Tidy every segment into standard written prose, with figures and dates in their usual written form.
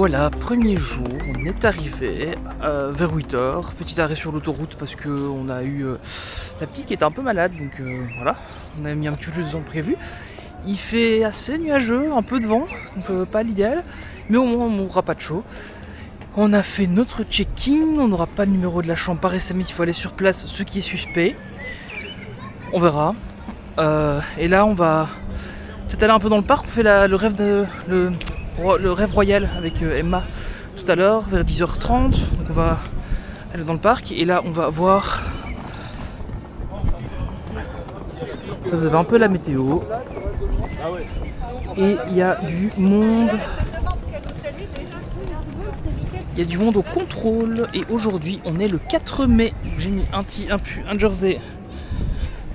voilà, premier jour, on est arrivé vers 8h, petit arrêt sur l'autoroute parce qu'on a eu la petite qui était un peu malade, donc voilà, on a mis un petit peu plus de temps que prévu. Il fait assez nuageux, un peu de vent, donc pas l'idéal, mais au moins on n'aura pas de chaud. On a fait notre check-in, on n'aura pas le numéro de la chambre par SMS, il faut aller sur place, ce qui est suspect. On verra. Et là on va peut-être aller un peu dans le parc, on fait le rêve royal avec Emma tout à l'heure vers 10h30, donc on va aller dans le parc et là on va voir, ça vous avez un peu la météo et il y a du monde, au contrôle et aujourd'hui on est le 4 mai, j'ai mis un jersey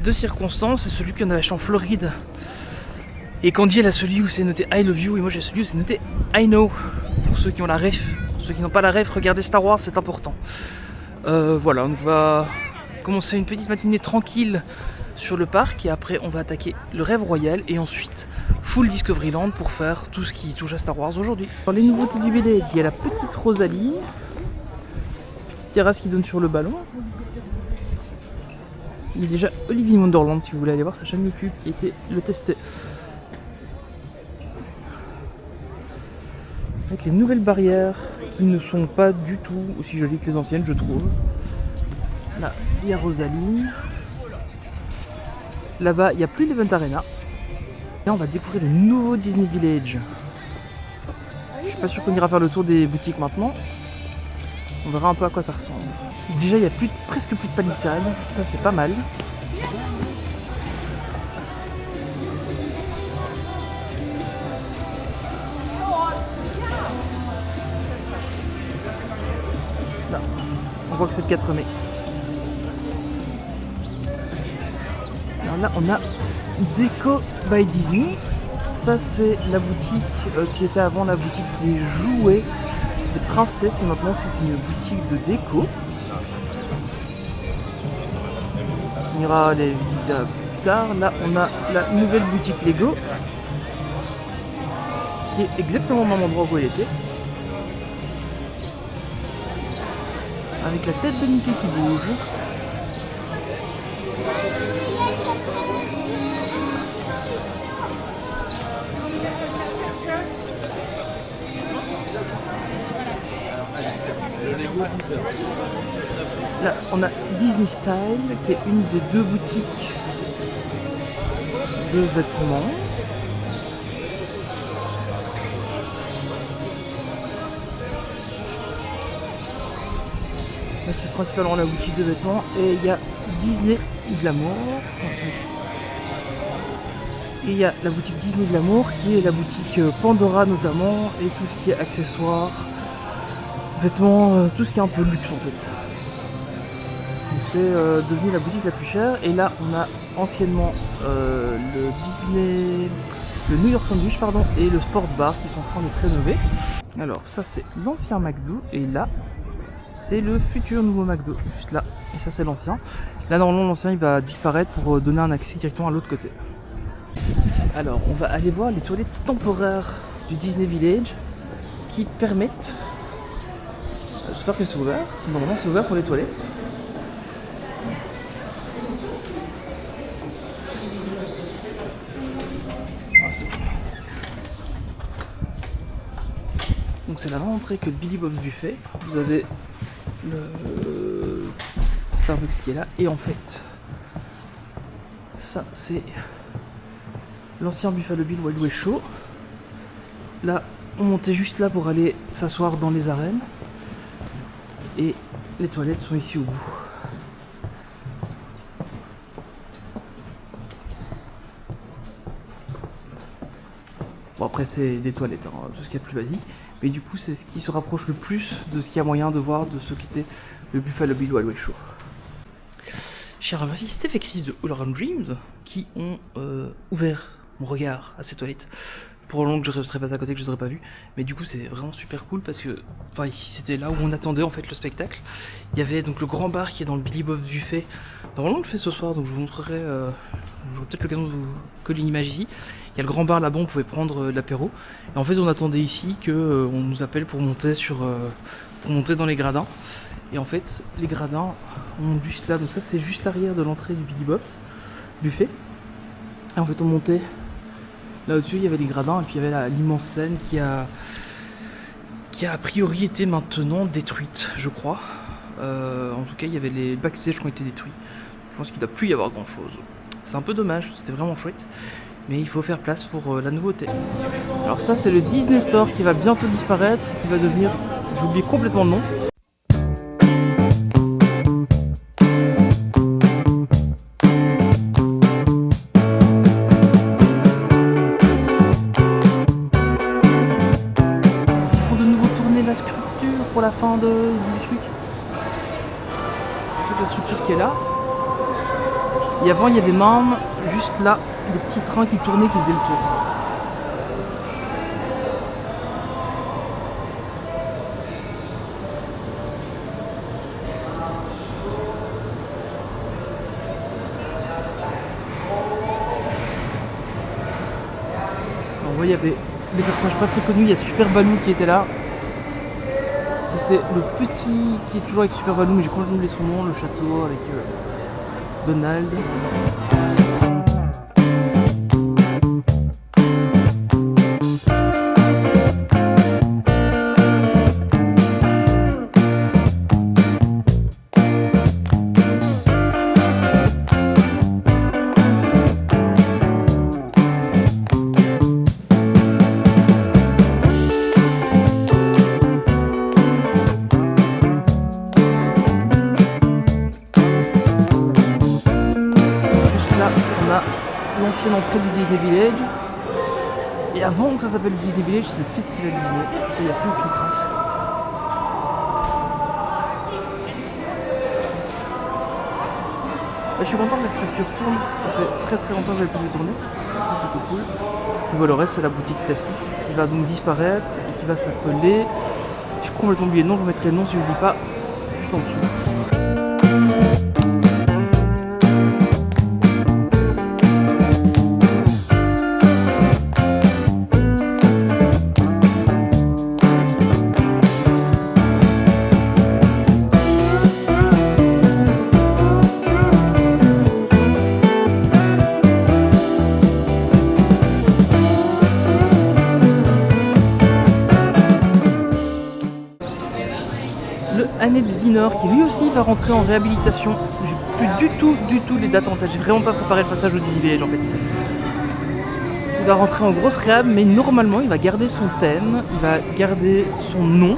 de circonstance, c'est celui qu'on avait acheté en Floride. Et Candy elle a celui où c'est noté I love you et moi j'ai celui où c'est noté I know. Pour ceux qui ont la ref, pour ceux qui n'ont pas la ref, regardez Star Wars, c'est important. Voilà, on va commencer une petite matinée tranquille sur le parc et après on va attaquer le rêve royal et ensuite full Discoveryland pour faire tout ce qui touche à Star Wars aujourd'hui. Dans les nouveautés du village, il y a la petite Rosalie, petite terrasse qui donne sur le ballon. Il y a déjà Olivier Wonderland si vous voulez aller voir sa chaîne YouTube qui a été le tester. Avec les nouvelles barrières qui ne sont pas du tout aussi jolies que les anciennes, je trouve. Là, il y a Rosalie. Là-bas, il n'y a plus l'Event Arena. Et on va découvrir le nouveau Disney Village. Je suis pas sûr qu'on ira faire le tour des boutiques maintenant. On verra un peu à quoi ça ressemble. Déjà, il y a presque plus de palissades. Ça, c'est pas mal. Là, on voit que c'est le 4 mai. Alors là, on a Déco by Disney. Ça, c'est la boutique qui était avant la boutique des jouets des princesses. Et maintenant, c'est une boutique de déco. On ira les visiter plus tard. Là, on a la nouvelle boutique Lego qui est exactement au même endroit où elle était. Avec la tête de Mickey qui bouge. Là, on a Disney Style, qui est une des deux boutiques de vêtements. Là, c'est principalement la boutique de vêtements. Et il y a Disney Glamour. Et il y a la boutique Disney Glamour, qui est la boutique Pandora notamment, et tout ce qui est accessoires, vêtements, tout ce qui est un peu luxe en fait. C'est devenu la boutique la plus chère. Et là on a anciennement le New York Sandwich et le Sports Bar qui sont en train d'être rénovés. Alors ça c'est l'ancien McDo et là c'est le futur nouveau McDo, juste là. Et ça c'est l'ancien. Là normalement l'ancien il va disparaître pour donner un accès directement à l'autre côté. Alors on va aller voir les toilettes temporaires du Disney Village qui permettent, j'espère que c'est ouvert, normalement c'est ouvert pour les toilettes. Donc c'est la même entrée que le Billy Bob's Buffet. Vous avez le Starbucks qui est là. Et en fait, ça c'est l'ancien Buffalo Bill Wild West Show. Là, on montait juste là pour aller s'asseoir dans les arènes. Et les toilettes sont ici au bout. Bon après c'est des toilettes, hein, tout ce qui est plus basique. Mais du coup c'est ce qui se rapproche le plus de ce qu'il y a moyen de voir de ce qu'était le Buffalo Bill Wild West Show. Je remercie Steph et Chris de All Around Dreams qui ont ouvert mon regard à ces toilettes. Probablement que je serais passé à côté, que je ne serais pas vu. Mais du coup, c'est vraiment super cool parce que, enfin, ici, c'était là où on attendait en fait le spectacle. Il y avait donc le grand bar qui est dans le Billy Bob Buffet. Normalement, on le fait ce soir, donc je vous montrerai. J'aurai peut-être l'occasion de vous coller une image ici. Il y a le grand bar là-bas, on pouvait prendre de l'apéro. Et en fait, on attendait ici que on nous appelle pour monter pour monter dans les gradins. Et en fait, les gradins, on monte juste là. Donc ça, c'est juste l'arrière de l'entrée du Billy Bob Buffet. Et en fait, on montait. Là au-dessus, il y avait les gradins et puis il y avait l'immense scène qui a priori été maintenant détruite, je crois. En tout cas, il y avait les backstage qui ont été détruits. Je pense qu'il ne doit plus y avoir grand-chose. C'est un peu dommage, c'était vraiment chouette. Mais il faut faire place pour la nouveauté. Alors ça, c'est le Disney Store qui va bientôt disparaître, qui va devenir... J'ai oublié complètement le nom. Pour la fin du truc, toute la structure qui est là. Et avant il y avait même juste là des petits trains qui tournaient qui faisaient le tour. Alors, on voit il y avait des personnages pas très connus, il y a Super Baloo qui était là. C'est le petit qui est toujours avec Super Baloo, mais j'ai complètement oublié son nom, le château avec Donald. L'ancienne entrée du Disney Village. Et avant que ça s'appelle Disney Village, c'est le Festival Disney. Ça, il n'y a plus aucune trace. Là, je suis content que la structure tourne. Ça fait très longtemps que j'avais plus tourner. C'est plutôt cool. Et voilà, le reste, c'est la boutique classique qui va donc disparaître et qui va s'appeler... J'ai complètement oublié le nom, je vous mettrai le nom si je n'oublie pas juste en dessous. Le Annette Wiener qui lui aussi va rentrer en réhabilitation. J'ai plus du tout les dates en tête. J'ai vraiment pas préparé le passage au Disney Village en fait. Il va rentrer en grosse réhab, mais normalement il va garder son thème, il va garder son nom,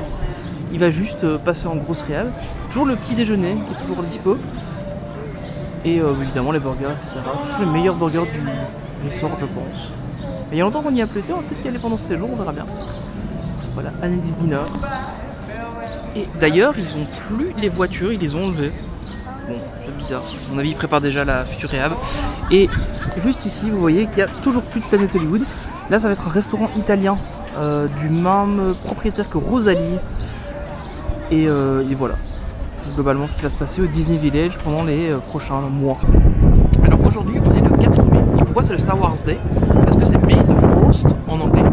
il va juste passer en grosse réhab. Toujours le petit déjeuner qui est toujours dispo. Et évidemment les burgers, etc. Toujours les meilleurs burgers du resort, je pense. Mais il y a longtemps qu'on y a plus été, on va peut-être y aller pendant ce séjour, on verra bien. Voilà, Annette Wiener. Et d'ailleurs, ils ont plus les voitures, ils les ont enlevées. Bon, c'est bizarre. À mon avis, ils préparent déjà la future réhab. Et juste ici, vous voyez qu'il n'y a toujours plus de Planète Hollywood. Là, ça va être un restaurant italien du même propriétaire que Rosalie. Et voilà. Globalement, ce qui va se passer au Disney Village pendant les prochains mois. Alors aujourd'hui, on est le 4 mai. Et pourquoi c'est le Star Wars Day? Parce que c'est May the Force en anglais.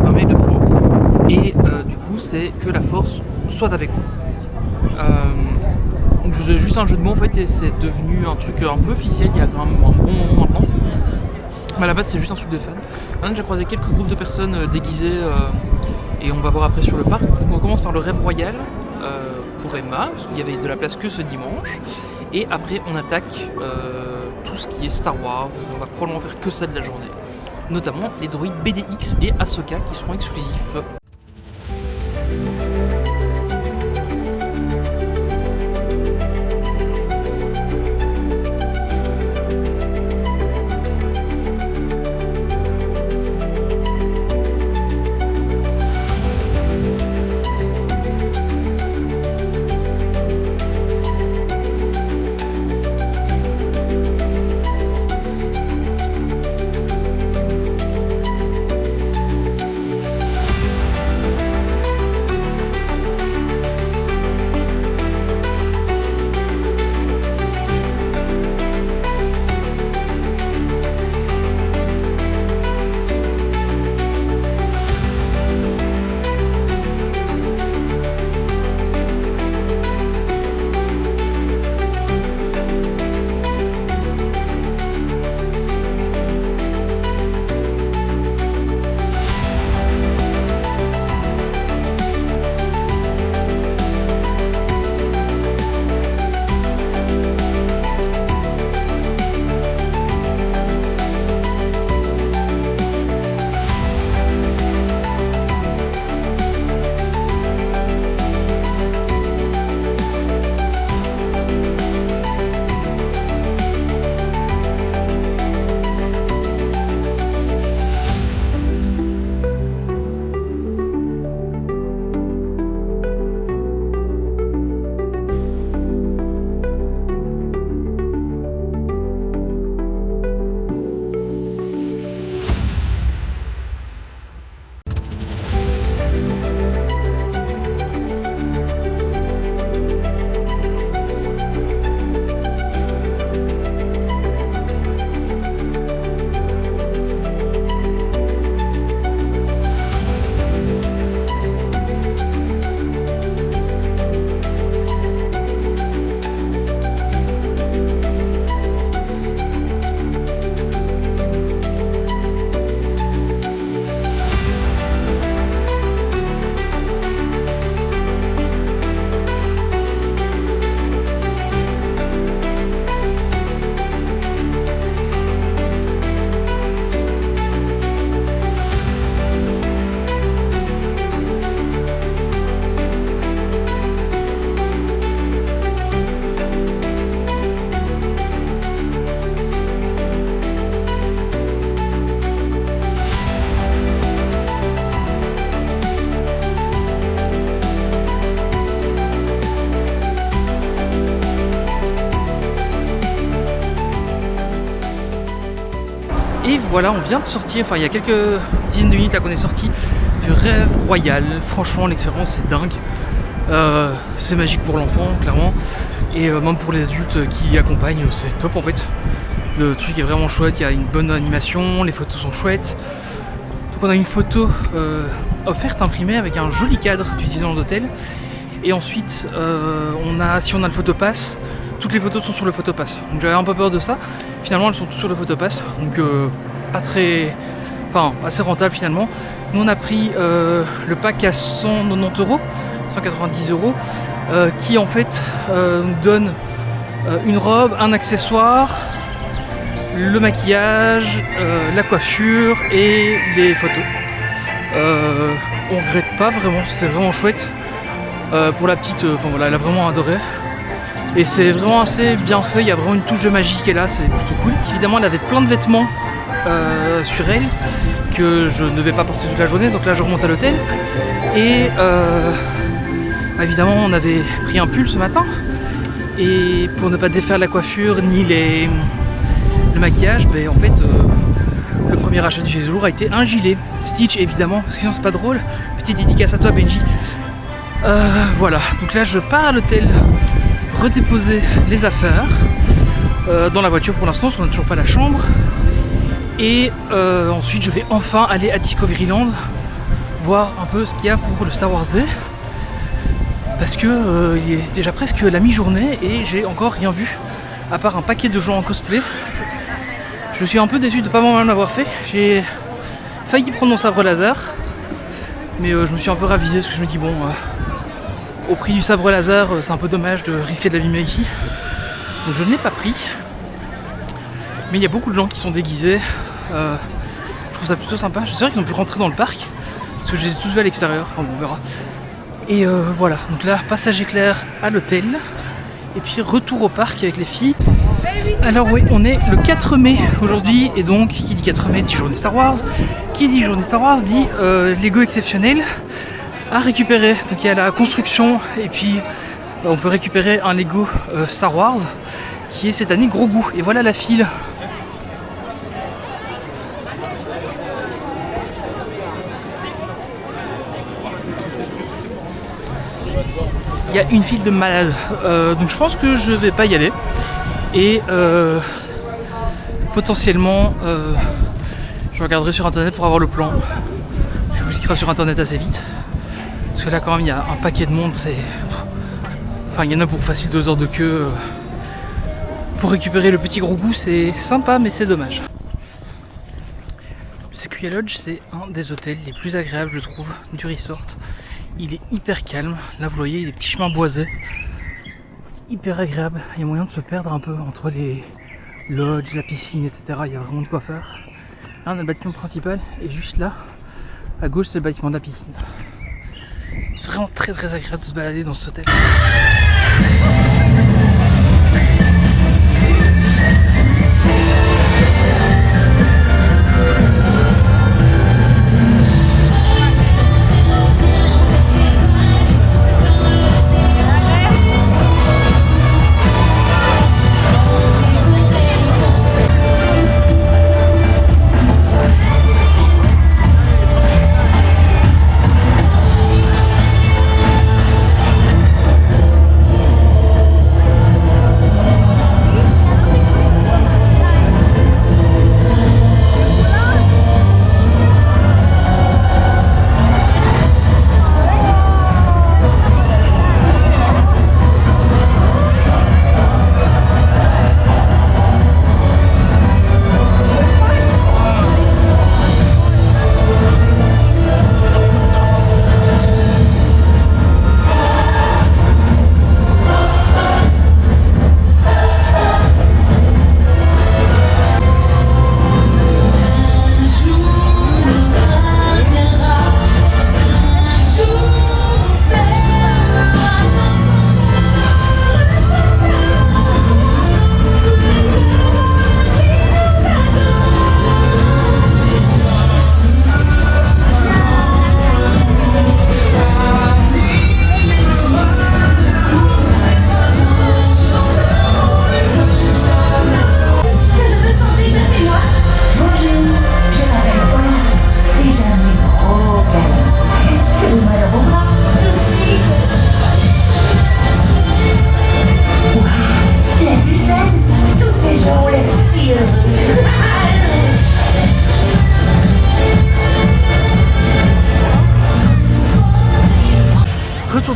Enfin, May the Force. Et du coup, c'est que la force soit avec vous. Donc c'est juste un jeu de mots en fait, et c'est devenu un truc un peu officiel il y a quand même un bon moment maintenant. Mais à la base, c'est juste un truc de fan. Maintenant, j'ai croisé quelques groupes de personnes déguisées et on va voir après sur le parc. Donc on commence par le rêve royal pour Emma, parce qu'il y avait de la place que ce dimanche. Et après, on attaque tout ce qui est Star Wars. On va probablement faire que ça de la journée. Notamment les droïdes BD-X et Ahsoka qui seront exclusifs. voilà, on vient de sortir, enfin il y a quelques dizaines de minutes là qu'on est sorti du Rêve Royal. Franchement, l'expérience c'est dingue. C'est magique pour l'enfant, clairement. Et même pour les adultes qui accompagnent, c'est top en fait. Le truc est vraiment chouette, il y a une bonne animation, les photos sont chouettes. Donc on a une photo offerte, imprimée avec un joli cadre d'utilisé dans l'hôtel. Et ensuite, si on a le photopass, toutes les photos sont sur le photopass. Donc j'avais un peu peur de ça. Finalement, elles sont toutes sur le photopass. Donc assez rentable finalement. Nous on a pris le pack à 190 €, 190 €, qui en fait donne une robe, un accessoire, le maquillage, la coiffure et les photos. On regrette pas vraiment, c'est vraiment chouette. Pour la petite, elle a vraiment adoré. Et c'est vraiment assez bien fait, il y a vraiment une touche de magie qui est là, c'est plutôt cool. Évidemment, elle avait plein de vêtements sur elle que je ne vais pas porter toute la journée, donc là je remonte à l'hôtel. Et évidemment, on avait pris un pull ce matin. Et pour ne pas défaire la coiffure ni le maquillage, en fait, le premier achat du séjour a été un gilet. Stitch évidemment, parce que sinon c'est pas drôle. Petite dédicace à toi Benji. Voilà, donc là je pars à l'hôtel redéposer les affaires dans la voiture pour l'instant, parce qu'on n'a toujours pas la chambre. Et ensuite je vais enfin aller à Discoveryland voir un peu ce qu'il y a pour le Star Wars Day. Parce que il est déjà presque la mi-journée et j'ai encore rien vu, à part un paquet de gens en cosplay. Je suis un peu déçu de ne pas m'en avoir fait. J'ai failli prendre mon sabre laser, mais je me suis un peu ravisé parce que je me dis au prix du sabre laser, c'est un peu dommage de risquer de l'abîmer ici. Donc je ne l'ai pas pris. Mais il y a beaucoup de gens qui sont déguisés. Je trouve ça plutôt sympa. J'espère qu'ils ont pu rentrer dans le parc, parce que je les ai tous vus à l'extérieur. Enfin bon, on verra. Et voilà, donc là, passage éclair à l'hôtel. Et puis retour au parc avec les filles. Alors oui, on est le 4 mai aujourd'hui. Et donc, qui dit 4 mai dit journée Star Wars. Qui dit journée Star Wars dit Lego exceptionnel à récupérer. Donc il y a la construction. Et puis on peut récupérer un Lego Star Wars qui est cette année gros goût. Et voilà la file. Il y a une file de malades, donc je pense que je vais pas y aller. Et potentiellement, je regarderai sur internet pour avoir le plan. Je vous cliquerai sur internet assez vite. Parce que là, quand même, il y a un paquet de monde. Il y en a pour facile 2 heures de queue. Pour récupérer le petit gros goût, c'est sympa, mais c'est dommage. Le Sequoia Lodge, c'est un des hôtels les plus agréables, je trouve, du resort. Il est hyper calme, là vous voyez, il y a des petits chemins boisés, hyper agréable, il y a moyen de se perdre un peu entre les lodges, la piscine, etc. Il y a vraiment de quoi faire. Là on a le bâtiment principal et juste là, à gauche c'est le bâtiment de la piscine. C'est vraiment très très agréable de se balader dans cet hôtel.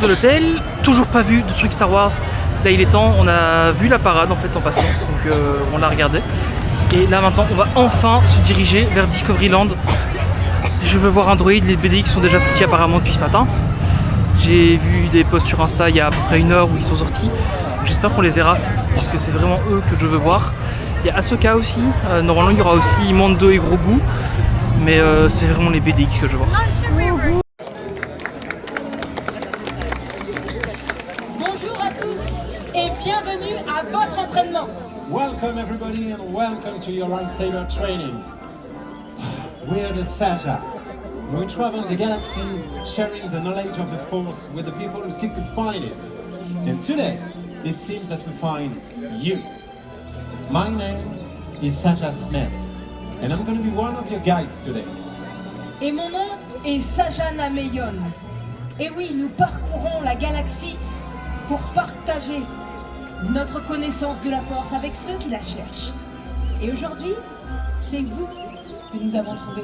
de l'hôtel, toujours pas vu de trucs Star Wars. Là il est temps, on a vu la parade en fait en passant, donc on l'a regardé. Et là maintenant on va enfin se diriger vers Discoveryland. Je veux voir Android, les BDX sont déjà sortis apparemment depuis ce matin. J'ai vu des posts sur Insta il y a à peu près 1 heure où ils sont sortis. J'espère qu'on les verra, parce que c'est vraiment eux que je veux voir. Il y a Ahsoka aussi, normalement il y aura aussi Mando et Grogu. Mais c'est vraiment les BDX que je veux voir. Bonjour à tous et bienvenue à votre entraînement. Welcome everybody and welcome to your lightsaber training. We're the Saja. We travel the galaxy sharing the knowledge of the Force with the people who seek to find it. And today, it seems that we find you. My name is Saja Smith and I'm going to be one of your guides today. Et mon nom est Sajana Meyon. Et oui, nous parcourons la galaxie pour partager notre connaissance de la Force avec ceux qui la cherchent. Et aujourd'hui, c'est vous que nous avons trouvé.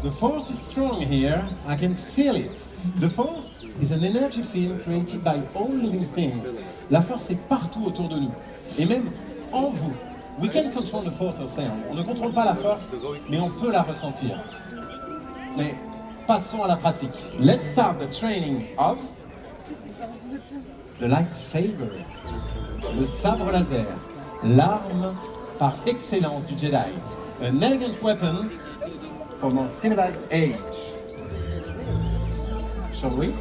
The Force is strong here, I can feel it. The Force is an energy field created by all living things. La Force est partout autour de nous, et même en vous. We can control the Force ourselves. On ne contrôle pas la Force, mais on peut la ressentir. Mais passons à la pratique. Let's start the training of the lightsaber, le sabre laser, l'arme par excellence du Jedi. An elegant weapon from our civilized age. Shall we?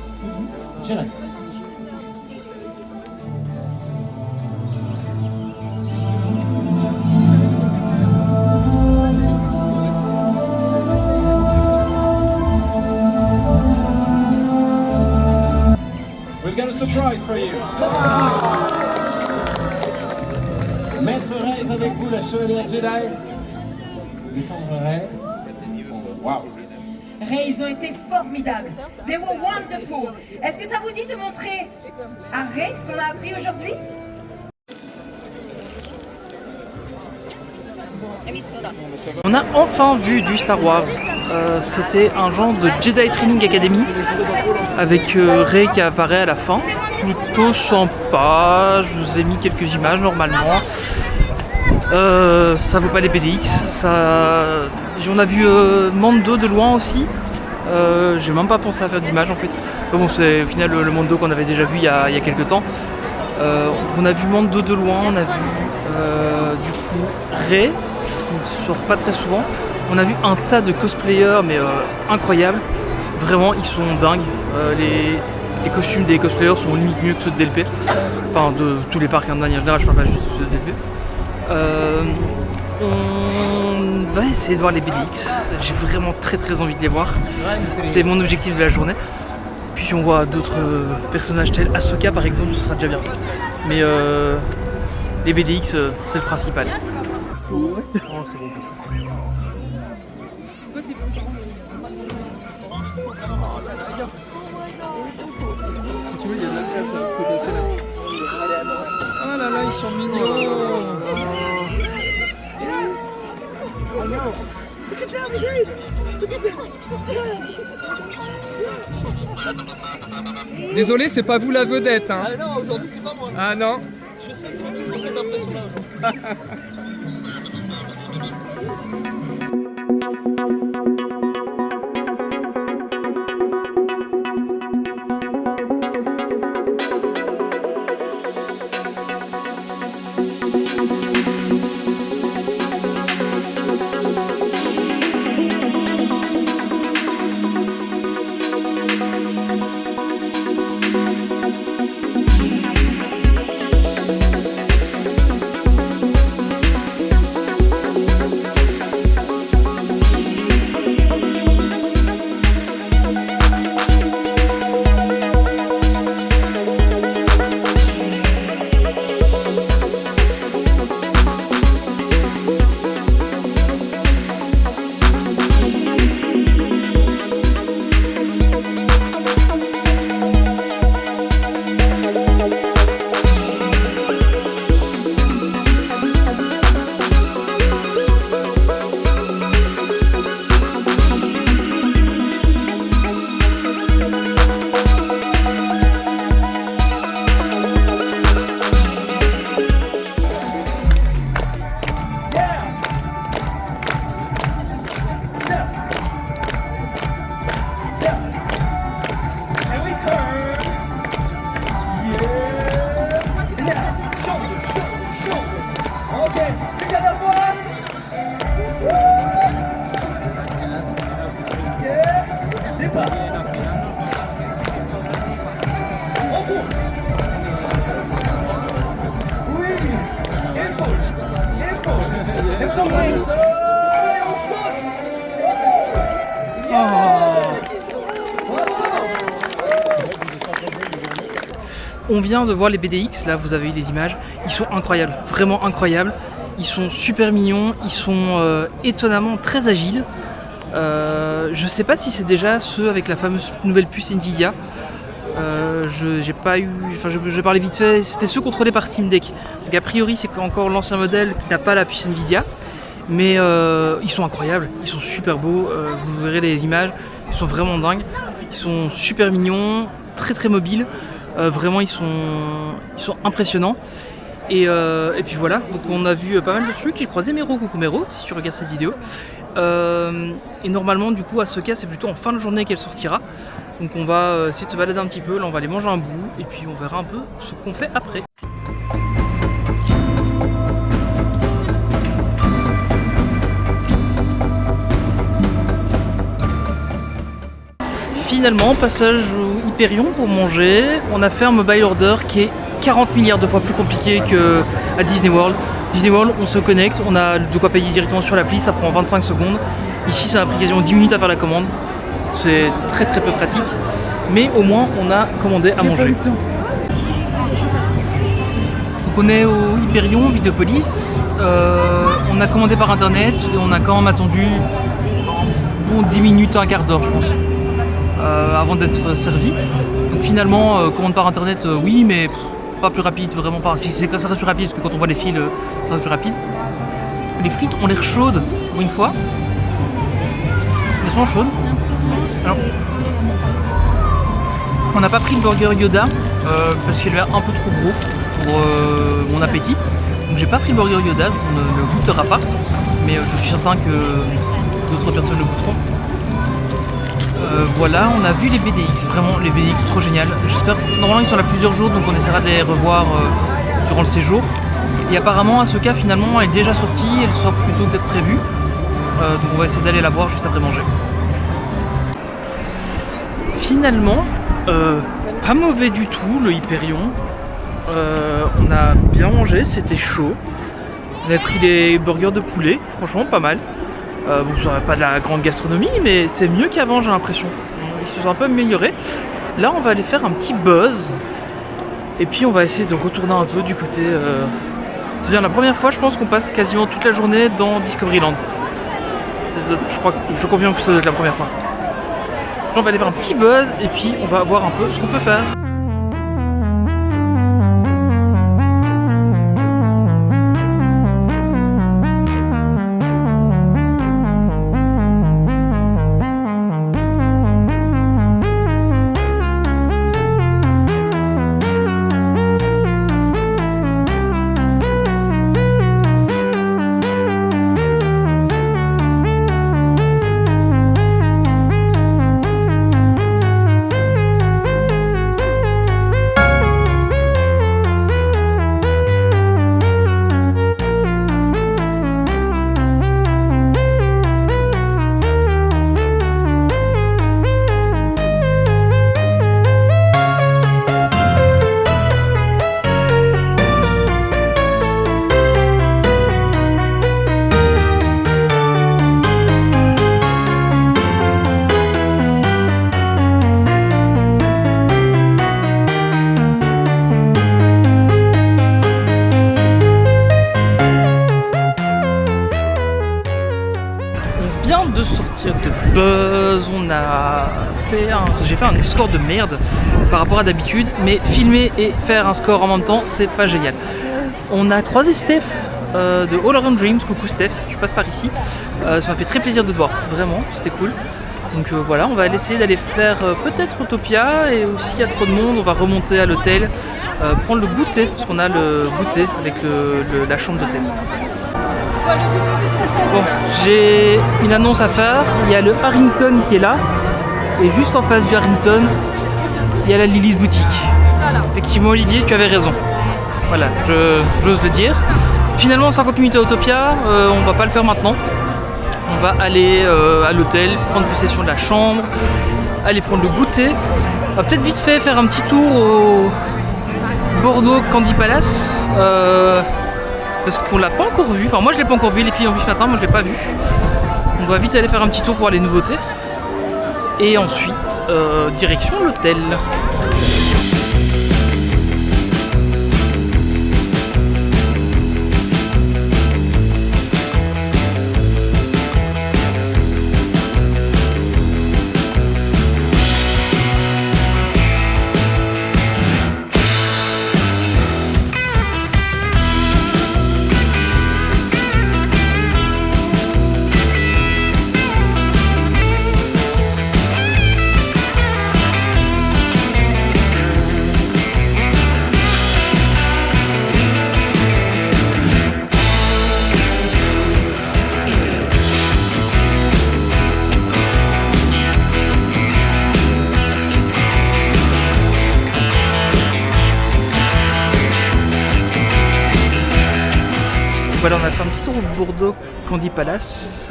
Jedi. We've got a surprise for you. Maître Ray est avec vous, la chevalière Jedi. Descendre Ray. Wow. Ray, ils ont été formidables. They were wonderful. Est-ce que ça vous dit de montrer à Ray ce qu'on a appris aujourd'hui? On a enfin vu du Star Wars. C'était un genre de Jedi Training Academy avec Rey qui apparaît à la fin. Plutôt sympa. Je vous ai mis quelques images normalement. Ça vaut pas les BDX. On a vu Mando de loin aussi. J'ai même pas pensé à faire d'image en fait. Mais bon, c'est au final le Mando qu'on avait déjà vu il y a quelques temps. On a vu Mando de loin. On a vu du coup Rey qui ne sort pas très souvent. On a vu un tas de cosplayers mais incroyables. Vraiment, ils sont dingues. Les costumes des cosplayers sont limite mieux que ceux de DLP. Enfin, de tous les parcs de manière générale, je parle pas juste de DLP. On va essayer de voir les BDX. J'ai vraiment très envie de les voir. C'est mon objectif de la journée. Puis si on voit d'autres personnages tels Ahsoka par exemple, ce sera déjà bien. Mais les BDX, c'est le principal. Si tu veux, il y a de la place pour passer là. Oh là là, ils sont mignons. Désolé, c'est pas vous la vedette, hein. Ah non, aujourd'hui c'est pas moi. Ah non. Je sais que je cette impression-là. On vient de voir les BDX, là vous avez eu les images, ils sont incroyables, vraiment incroyables. Ils sont super mignons, ils sont étonnamment très agiles. Je sais pas si c'est déjà ceux avec la fameuse nouvelle puce Nvidia. J'ai parlé vite fait, c'était ceux contrôlés par Steam Deck. Donc a priori c'est encore l'ancien modèle qui n'a pas la puce Nvidia. Mais ils sont incroyables, ils sont super beaux, vous verrez les images, ils sont vraiment dingues. Ils sont super mignons, très très mobiles, vraiment ils sont impressionnants. Et puis voilà, donc on a vu pas mal de trucs, j'ai croisé Mero, coucou Mero, si tu regardes cette vidéo. Et normalement du coup Asuka c'est plutôt en fin de journée qu'elle sortira. Donc on va essayer de se balader un petit peu, là on va aller manger un bout et puis on verra un peu ce qu'on fait après. Finalement, passage au Hyperion pour manger. On a fait un mobile order qui est 40 milliards de fois plus compliqué qu'à Disney World. Disney World, on se connecte, on a de quoi payer directement sur l'appli, ça prend 25 secondes. Ici, ça a pris quasiment 10 minutes à faire la commande. C'est très très peu pratique. Mais au moins, on a commandé à manger. Donc on est au Hyperion, Vidéopolis. On a commandé par internet et on a quand même attendu 10 minutes, un quart d'heure je pense. Avant d'être servi. Donc finalement, commande par internet, oui, mais pas plus rapide, vraiment pas. Si ça reste plus rapide, parce que quand on voit les fils, ça reste plus rapide. Les frites ont l'air chaudes, pour une fois. Elles sont chaudes. Alors, on n'a pas pris le burger Yoda, parce qu'il est un peu trop gros pour mon appétit. Donc j'ai pas pris le burger Yoda, on ne le goûtera pas. Mais je suis certain que d'autres personnes le goûteront. Voilà, on a vu les BDX, vraiment les BDX trop génial. J'espère, normalement ils sont là plusieurs jours, donc on essaiera de les revoir durant le séjour. Et apparemment Asuka finalement est déjà sortie, elle sort plutôt que d'être prévue. Donc on va essayer d'aller la voir juste après manger. Finalement, pas mauvais du tout le Hyperion. On a bien mangé, c'était chaud. On a pris des burgers de poulet, franchement pas mal. Bon, je n'aurais pas de la grande gastronomie, mais c'est mieux qu'avant, j'ai l'impression. Ils se sont un peu améliorés. Là, on va aller faire un petit buzz. Et puis, on va essayer de retourner un peu du côté... C'est bien la première fois, je pense, qu'on passe quasiment toute la journée dans Discoveryland. Je confirme que ça doit être la première fois. Là, on va aller faire un petit buzz, et puis on va voir un peu ce qu'on peut faire. De sortir de buzz, j'ai fait un score de merde par rapport à d'habitude, mais filmer et faire un score en même temps, c'est pas génial. On a croisé Steph de All Around Dreams, coucou Steph, si tu passes par ici, ça m'a fait très plaisir de te voir, vraiment, c'était cool. Donc voilà, on va essayer d'aller faire peut-être Autopia, et aussi il y a trop de monde, on va remonter à l'hôtel, prendre le goûter, parce qu'on a le goûter avec la chambre d'hôtel. Bon, j'ai une annonce à faire, il y a le Harrington qui est là, et juste en face du Harrington, il y a la Lily's Boutique. Effectivement Olivier, tu avais raison. Voilà, j'ose le dire. Finalement 50 minutes à Autopia, on va pas le faire maintenant. On va aller à l'hôtel, prendre possession de la chambre, aller prendre le goûter. On va peut-être vite fait faire un petit tour au Bordeaux Candy Palace. Parce qu'on l'a pas encore vu, enfin moi je l'ai pas encore vu, les filles l'ont vu ce matin, moi je l'ai pas vu. On va vite aller faire un petit tour pour voir les nouveautés. Et ensuite, direction l'hôtel. Voilà, on a fait un petit tour au Bordeaux Candy Palace.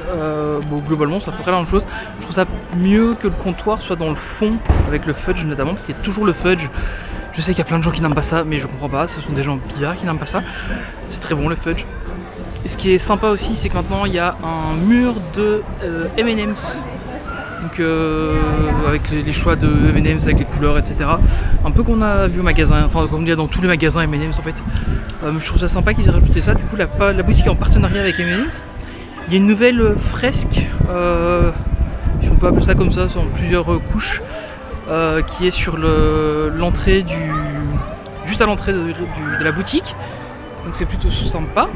Bon, globalement, c'est à peu près la même chose. Je trouve ça mieux que le comptoir soit dans le fond, avec le fudge notamment, parce qu'il y a toujours le fudge. Je sais qu'il y a plein de gens qui n'aiment pas ça, mais je comprends pas. Ce sont des gens bizarres qui n'aiment pas ça. C'est très bon le fudge. Et ce qui est sympa aussi, c'est que maintenant il y a un mur de M&M's. Donc avec les choix de M&M's, avec les couleurs, etc. Un peu qu'on a vu au magasin, enfin comme il y a dans tous les magasins M&M's en fait. Je trouve ça sympa qu'ils aient rajouté ça. Du coup la boutique est en partenariat avec M&M's. Il y a une nouvelle fresque, si on peut appeler ça comme ça, en plusieurs couches, qui est sur l'entrée juste à l'entrée de la boutique. Donc c'est plutôt sympa.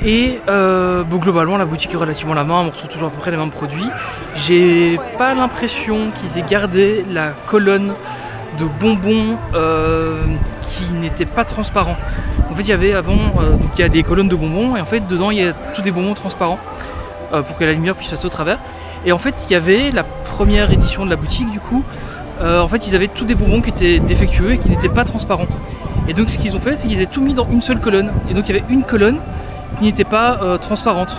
Et bon, globalement la boutique est relativement la même, on retrouve toujours à peu près les mêmes produits. J'ai pas l'impression qu'ils aient gardé la colonne de bonbons qui n'étaient pas transparents. En fait il y avait avant, donc il y a des colonnes de bonbons et en fait dedans il y a tous des bonbons transparents pour que la lumière puisse passer au travers. Et en fait il y avait la première édition de la boutique du coup, en fait ils avaient tous des bonbons qui étaient défectueux et qui n'étaient pas transparents. Et donc ce qu'ils ont fait c'est qu'ils avaient tout mis dans une seule colonne. Et donc il y avait une colonne qui n'était pas transparente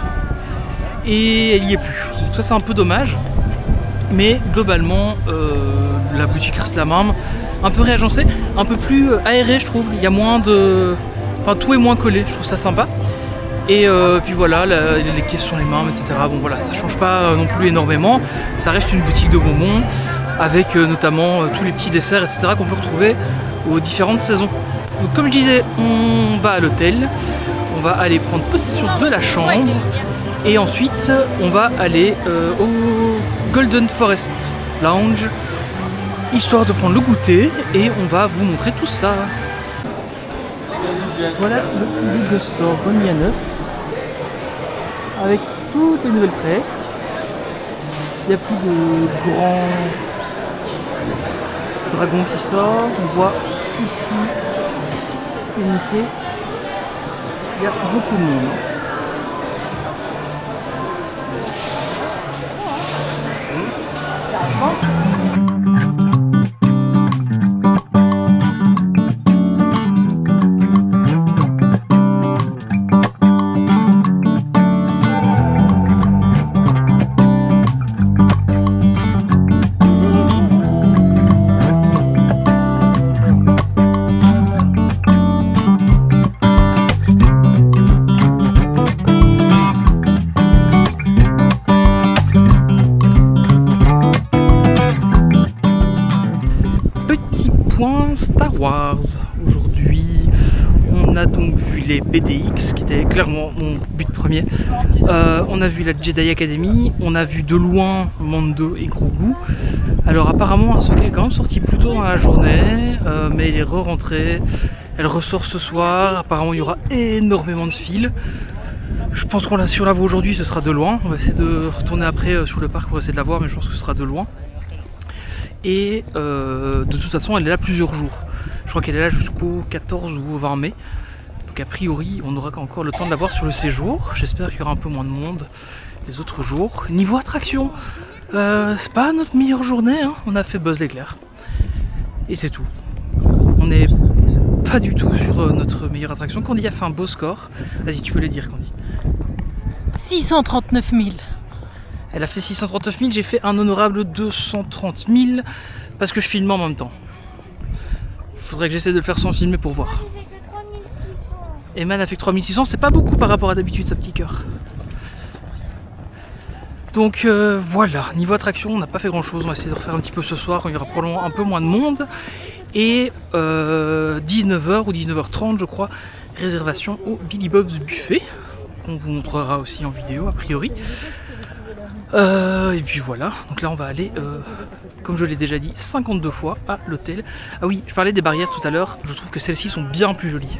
et elle y est plus, donc ça c'est un peu dommage, mais globalement la boutique reste la même, un peu réagencée, un peu plus aérée je trouve, il y a moins de... enfin tout est moins collé, je trouve ça sympa. Et puis voilà, les caisses sont les mêmes, etc. Bon voilà, ça change pas non plus énormément, ça reste une boutique de bonbons avec notamment tous les petits desserts, etc. qu'on peut retrouver aux différentes saisons. Donc comme je disais, on va à l'hôtel. On va aller prendre possession de la chambre et ensuite on va aller au Golden Forest Lounge histoire de prendre le goûter et on va vous montrer tout ça. Voilà le Big Store remis à neuf avec toutes les nouvelles fresques. Il n'y a plus de grands dragons qui sortent. On voit ici les Mickey. Il y a beaucoup de monde. Star Wars. Aujourd'hui, on a donc vu les BDX, qui était clairement mon but premier. On a vu la Jedi Academy, on a vu de loin Mando et Grogu. Alors apparemment, Ahsoka est quand même sortie plus tôt dans la journée, mais elle est re-rentrée. Elle ressort ce soir. Apparemment, il y aura énormément de fils. Je pense qu'on si on la voit aujourd'hui, ce sera de loin. On va essayer de retourner après sur le parc pour essayer de la voir, mais je pense que ce sera de loin. Et de toute façon elle est là plusieurs jours. Je crois qu'elle est là jusqu'au 14 ou au 20 mai. Donc a priori on aura encore le temps de la voir sur le séjour. J'espère qu'il y aura un peu moins de monde les autres jours. Niveau attraction, c'est pas notre meilleure journée, hein. On a fait Buzz l'éclair. Et c'est tout. On n'est pas du tout sur notre meilleure attraction. Candy a fait un beau score. Vas-y, tu peux les dire Candy. 639 000. Elle a fait 639 000, j'ai fait un honorable 230 000 parce que je filme en même temps. Il faudrait que j'essaie de le faire sans filmer pour voir. Eman a fait que 3600, c'est pas beaucoup par rapport à d'habitude, sa petit cœur. Donc voilà, niveau attraction, on n'a pas fait grand chose, on va essayer de refaire un petit peu ce soir, il y aura probablement un peu moins de monde. Et 19h ou 19h30 je crois, réservation au Billy Bob's Buffet, qu'on vous montrera aussi en vidéo a priori. Et puis voilà, donc là on va aller, comme je l'ai déjà dit 52 fois, à l'hôtel. Ah oui, je parlais des barrières tout à l'heure, je trouve que celles-ci sont bien plus jolies.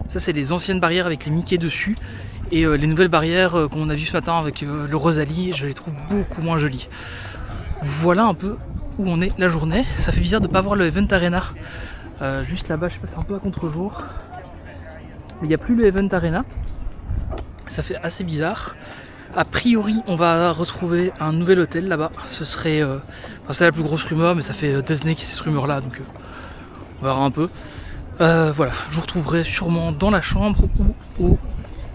Ça c'est les anciennes barrières avec les Mickey dessus. Et les nouvelles barrières qu'on a vues ce matin avec le Rosalie, je les trouve beaucoup moins jolies. Voilà un peu où on est la journée. Ça fait bizarre de ne pas voir le Event Arena. Juste là-bas, je sais pas, c'est un peu à contre-jour. Mais il n'y a plus le Event Arena. Ça fait assez bizarre. A priori, on va retrouver un nouvel hôtel là-bas. Ce serait... c'est la plus grosse rumeur, mais ça fait des années qu'il y a cette rumeur-là, donc on verra un peu. Voilà, je vous retrouverai sûrement dans la chambre ou au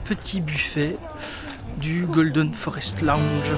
petit buffet du Golden Forest Lounge.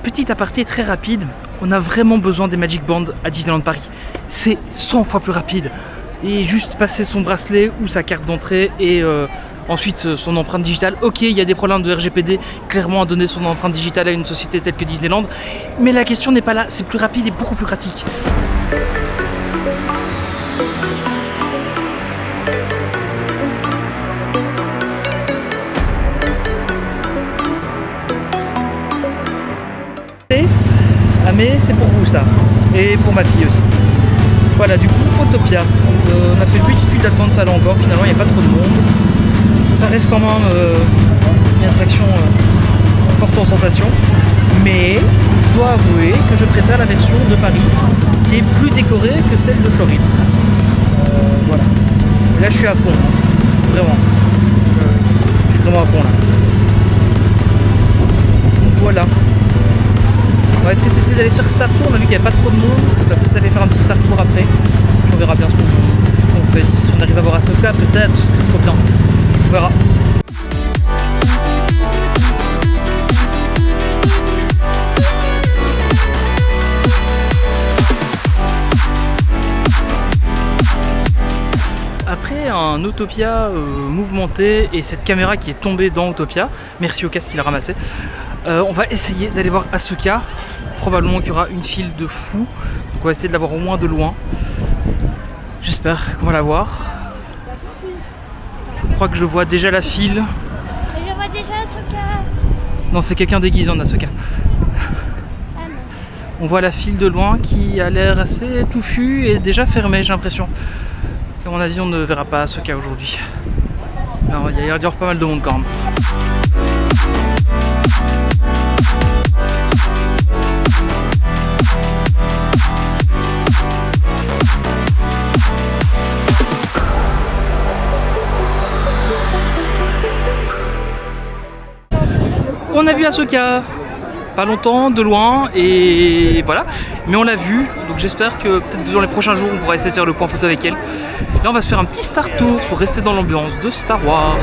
Petit aparté très rapide, on a vraiment besoin des Magic Bands à Disneyland Paris. C'est 100 fois plus rapide. Et juste passer son bracelet ou sa carte d'entrée et ensuite son empreinte digitale. Ok, il y a des problèmes de RGPD, clairement à donner son empreinte digitale à une société telle que Disneyland. Mais la question n'est pas là, c'est plus rapide et beaucoup plus pratique. Mais c'est pour vous ça, et pour ma fille aussi. Voilà, du coup, Autopia. On a fait une petite file d'attente, ça là encore, finalement il n'y a pas trop de monde. Ça reste quand même une attraction forte en sensation. Mais je dois avouer que je préfère la version de Paris, qui est plus décorée que celle de Floride. Voilà. Et là je suis à fond, vraiment. Je suis vraiment à fond là. Donc voilà. On va peut-être essayer d'aller sur Star Tour, on a vu qu'il n'y avait pas trop de monde, on va peut-être aller faire un petit Star Tour après, puis on verra bien ce qu'on fait. Si on arrive à voir Ahsoka, peut-être, ce serait trop bien. On verra. Après un Autopia mouvementé et cette caméra qui est tombée dans Autopia, merci au casque qui l'a ramassé, on va essayer d'aller voir Ahsoka. Probablement qu'il y aura une file de fou, donc on va essayer de la voir au moins de loin. J'espère qu'on va la voir. Je crois que je vois déjà la file. Je vois déjà Ahsoka. Non, c'est quelqu'un déguisé en Ahsoka. On voit la file de loin qui a l'air assez touffue et déjà fermée, j'ai l'impression. À mon avis, on ne verra pas Ahsoka aujourd'hui. Alors, il y a l'air d'y avoir pas mal de monde quand même. On a vu Ahsoka, pas longtemps, de loin, et voilà. Mais on l'a vue, donc j'espère que peut-être dans les prochains jours, on pourra essayer de faire le point photo avec elle. Là, on va se faire un petit Star Tour pour rester dans l'ambiance de Star Wars.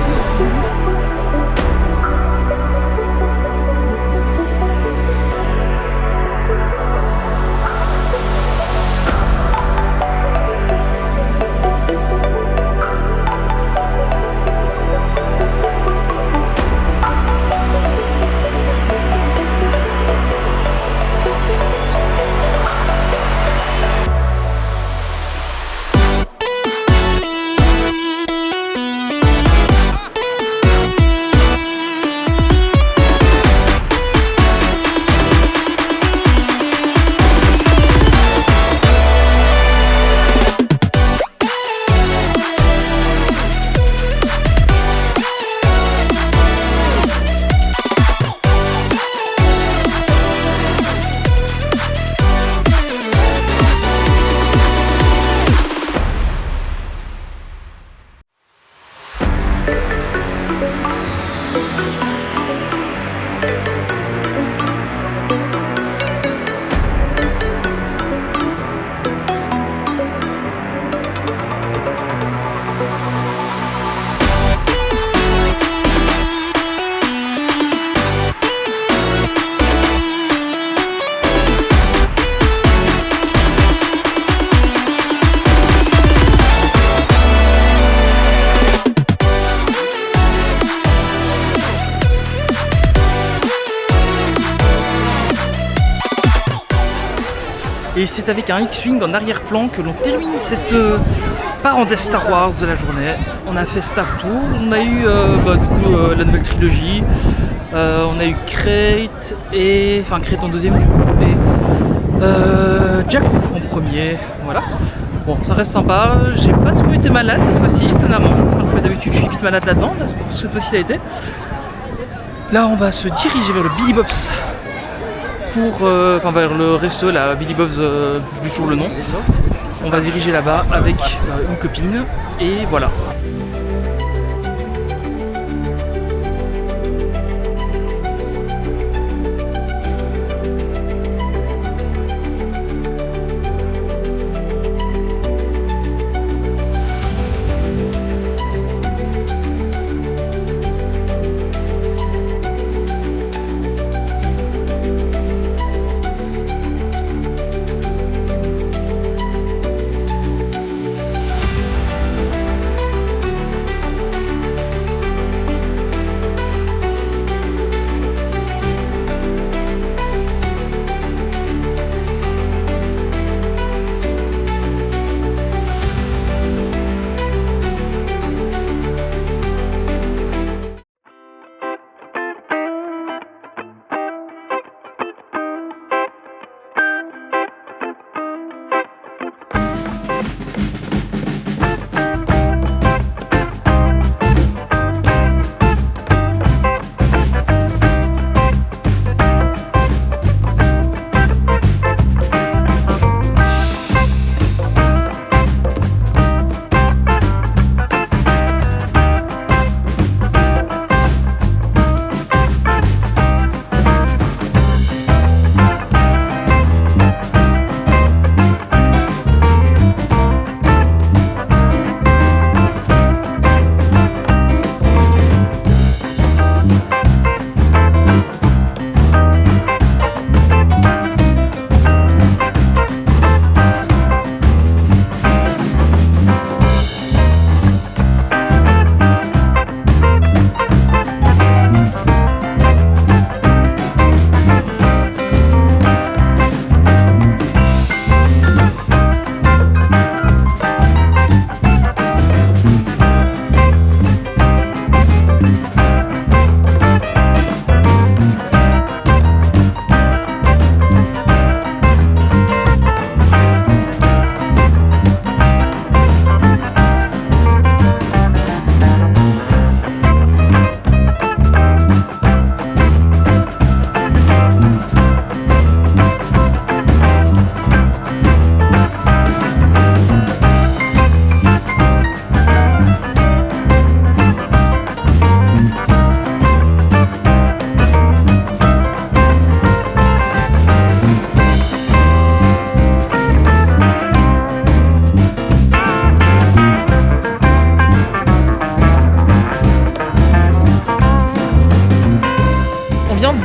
Et c'est avec un X-Wing en arrière-plan que l'on termine cette parenthèse Star Wars de la journée. On a fait Star Tours, on a eu la nouvelle trilogie, on a eu Crate, Crate en deuxième du coup, et Jakku en premier, voilà. Bon, ça reste sympa, j'ai pas trop été malade cette fois-ci, étonnamment, alors que d'habitude je suis vite malade là-dedans, là, cette fois-ci ça a été. Là on va se diriger vers le Billy Bob's vers le resto, là, Billy Bob's, j'oublie toujours le nom. On va se diriger là-bas avec une copine, et voilà.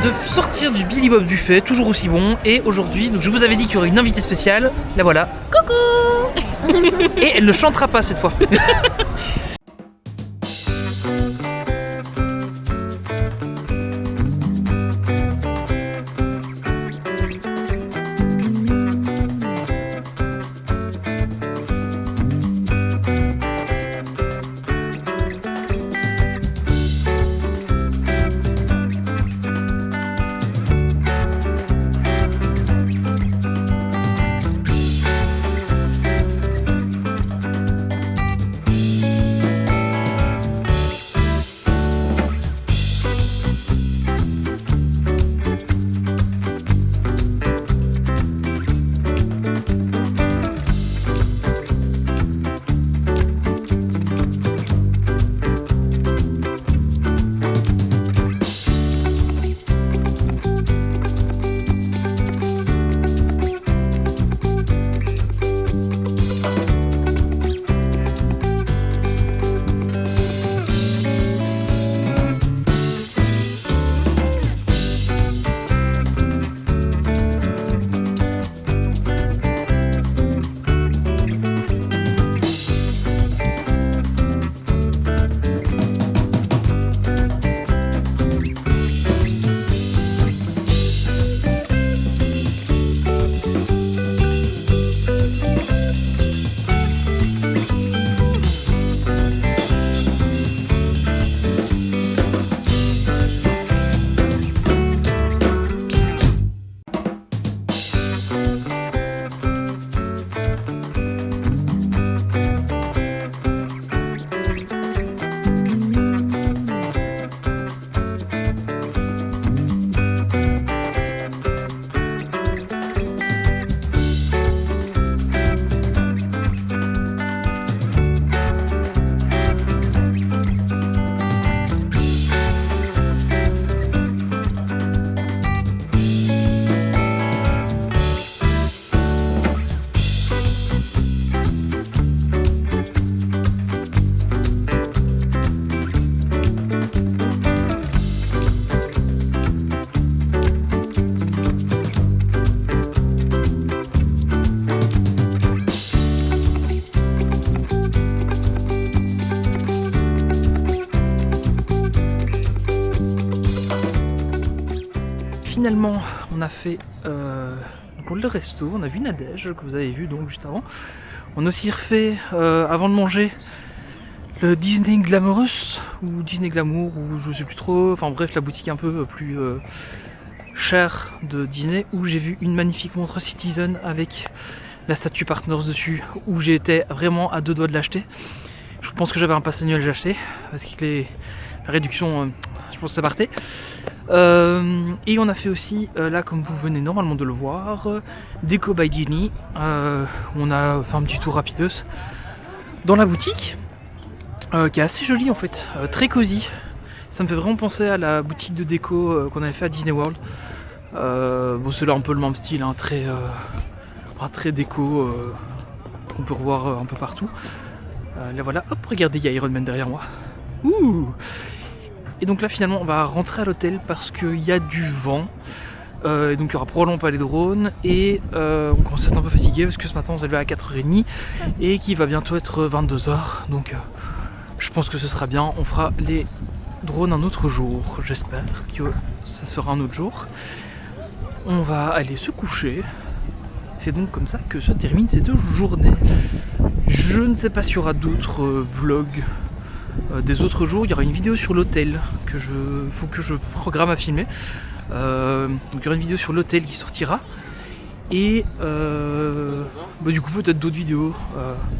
De sortir du Billy Bob Buffet, toujours aussi bon, et aujourd'hui, donc je vous avais dit qu'il y aurait une invitée spéciale, la voilà. Coucou. Et elle ne chantera pas cette fois. finalement, on a fait donc le resto, on a vu Nadège, que vous avez vu donc juste avant. On a aussi refait, avant de manger, le Disney Glamorous, ou Disney Glamour, ou je sais plus trop, enfin bref, la boutique un peu plus chère de Disney, où j'ai vu une magnifique montre Citizen avec la statue Partners dessus, où j'étais vraiment à 2 doigts de l'acheter. Je pense que j'avais un pass annuel, j'ai acheté, parce que la réduction, je pense que ça partait. Et on a fait aussi, là comme vous venez normalement de le voir, Déco by Disney, où on a fait un petit tour rapidos dans la boutique, qui est assez jolie en fait, très cosy. Ça me fait vraiment penser à la boutique de déco qu'on avait fait à Disney World. Bon, c'est là un peu le même style, hein, très déco, qu'on peut revoir un peu partout. Là voilà, hop, regardez, il y a Iron Man derrière moi. Ouh! Et donc là finalement on va rentrer à l'hôtel parce qu'il y a du vent. Et donc il n'y aura probablement pas les drones. Et on commence à être un peu fatigué parce que ce matin on s'est levé à 4h30 et qu'il va bientôt être 22h. Donc je pense que ce sera bien. On fera les drones un autre jour. J'espère que ça se fera un autre jour. On va aller se coucher. C'est donc comme ça que se termine cette journée. Je ne sais pas s'il y aura d'autres vlogs des autres jours. Il y aura une vidéo sur l'hôtel que faut que je programme à filmer. Donc il y aura une vidéo sur l'hôtel qui sortira. Et du coup peut-être d'autres vidéos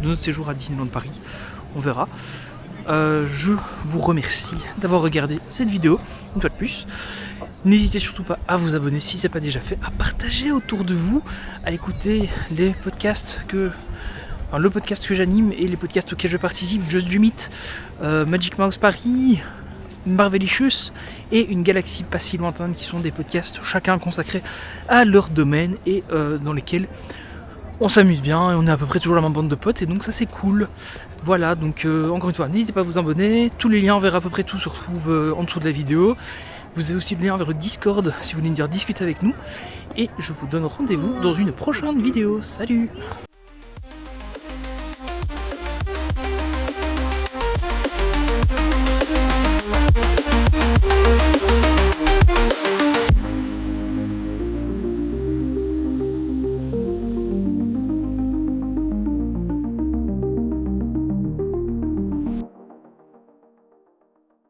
de notre séjour à Disneyland Paris. On verra. Je vous remercie d'avoir regardé cette vidéo une fois de plus. N'hésitez surtout pas à vous abonner si ce n'est pas déjà fait, à partager autour de vous, à écouter les podcasts le podcast que j'anime et les podcasts auxquels je participe, Just Dream It, Magic Mouse Paris, Marvelicious et Une Galaxie pas si lointaine, qui sont des podcasts chacun consacrés à leur domaine et dans lesquels on s'amuse bien et on est à peu près toujours la même bande de potes et donc ça c'est cool. Voilà, donc encore une fois, n'hésitez pas à vous abonner, tous les liens vers à peu près tout se retrouvent en dessous de la vidéo. Vous avez aussi le lien vers le Discord si vous voulez venir discuter avec nous. Et je vous donne rendez-vous dans une prochaine vidéo. Salut!